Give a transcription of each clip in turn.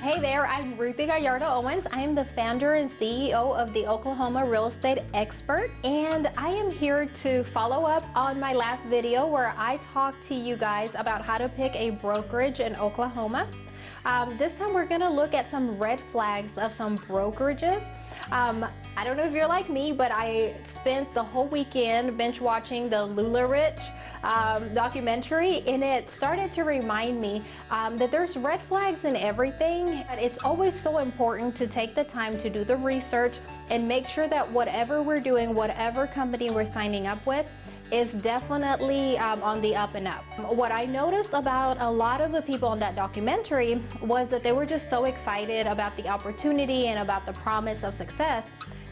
Hey there, I'm Ruthie Gallardo-Owens. I am the founder and CEO of the Oklahoma Real Estate Expert, and I am here to follow up on my last video where I talked to you guys about how to pick a brokerage in Oklahoma. This time we're going to look at some red flags of some brokerages. I don't know if you're like me, but I spent the whole weekend binge watching the LuLaRich documentary, and it started to remind me that there's red flags in everything. It's always so important to take the time to do the research and make sure that whatever we're doing, whatever company we're signing up with, is definitely on the up and up. What I noticed about a lot of the people on that documentary was that they were just so excited about the opportunity and about the promise of success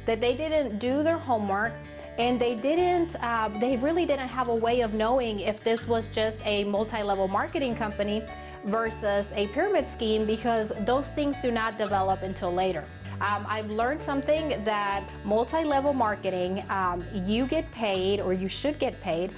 that they didn't do their homework, and they really didn't have a way of knowing if this was just a multi-level marketing company versus a pyramid scheme, because those things do not develop until later. I've learned something that multi-level marketing, you get paid, or you should get paid,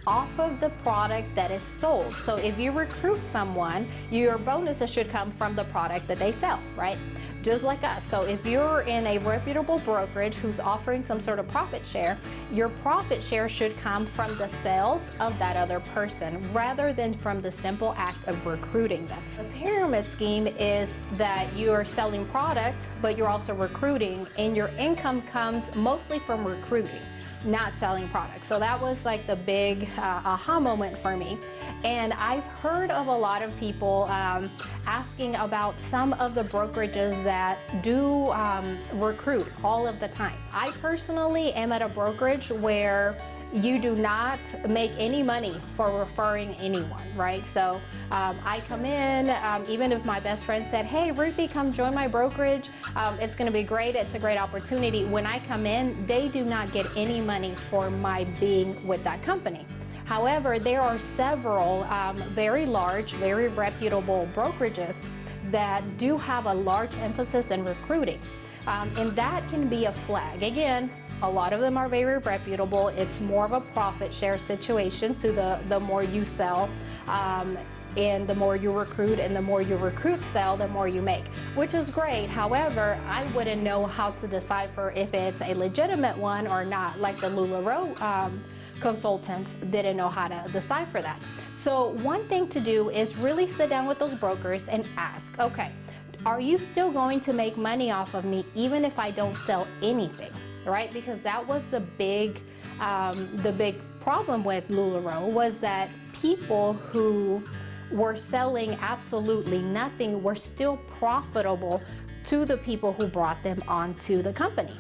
off of the product that is sold. So if you recruit someone, your bonuses should come from the product that they sell, right? Just like us. So if you're in a reputable brokerage who's offering some sort of profit share, your profit share should come from the sales of that other person rather than from the simple act of recruiting them. The pyramid scheme is that you're selling product, but you're also recruiting, and your income comes mostly from recruiting, not selling products. So that was like the big aha moment for me. And I've heard of a lot of people asking about some of the brokerages that do recruit all of the time. I personally am at a brokerage where you do not make any money for referring anyone, right? So I come in, even if my best friend said, hey, Ruthie, come join my brokerage. It's gonna be great, it's a great opportunity. When I come in, they do not get any money for my being with that company. However, there are several very large, very reputable brokerages that do have a large emphasis in recruiting. And that can be a flag. Again, a lot of them are very reputable. It's more of a profit share situation. So the more you sell, and the more you recruit, and the more you recruit sell, the more you make, which is great. However, I wouldn't know how to decipher if it's a legitimate one or not, like the LuLaRich consultants didn't know how to decipher that. So one thing to do is really sit down with those brokers and ask, okay, are you still going to make money off of me even if I don't sell anything, right? Because that was the big problem with LuLaRich, was that people who were selling absolutely nothing were still profitable to the people who brought them onto the company.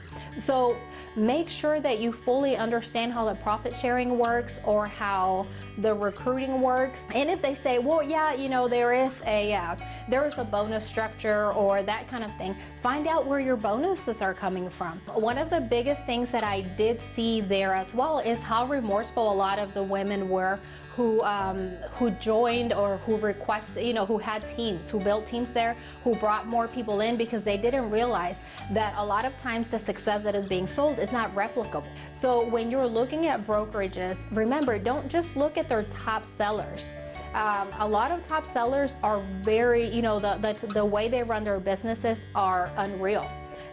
So make sure that you fully understand how the profit sharing works or how the recruiting works. And if they say, well, yeah, you know, there is a bonus structure or that kind of thing, find out where your bonuses are coming from. One of the biggest things that I did see there as well is how remorseful a lot of the women were who joined or who requested, you know, who had teams, who built teams there, who brought more people in, because they didn't realize that a lot of times the success that is being sold is not replicable. So when you're looking at brokerages, remember, don't just look at their top sellers. A lot of top sellers are very, you know, the way they run their businesses are unreal.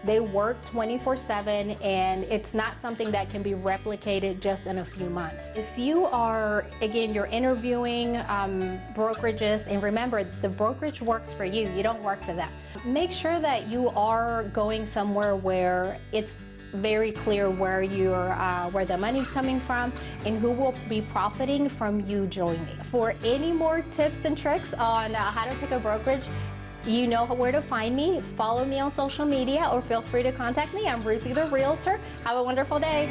They work 24/7, and it's not something that can be replicated just in a few months. If you are, again, you're interviewing brokerages, and remember, the brokerage works for you, you don't work for them. Make sure that you are going somewhere where it's very clear where the money's coming from and who will be profiting from you joining. For any more tips and tricks on how to pick a brokerage, you know where to find me. Follow me on social media or feel free to contact me. I'm Ruthie the Realtor. Have a wonderful day.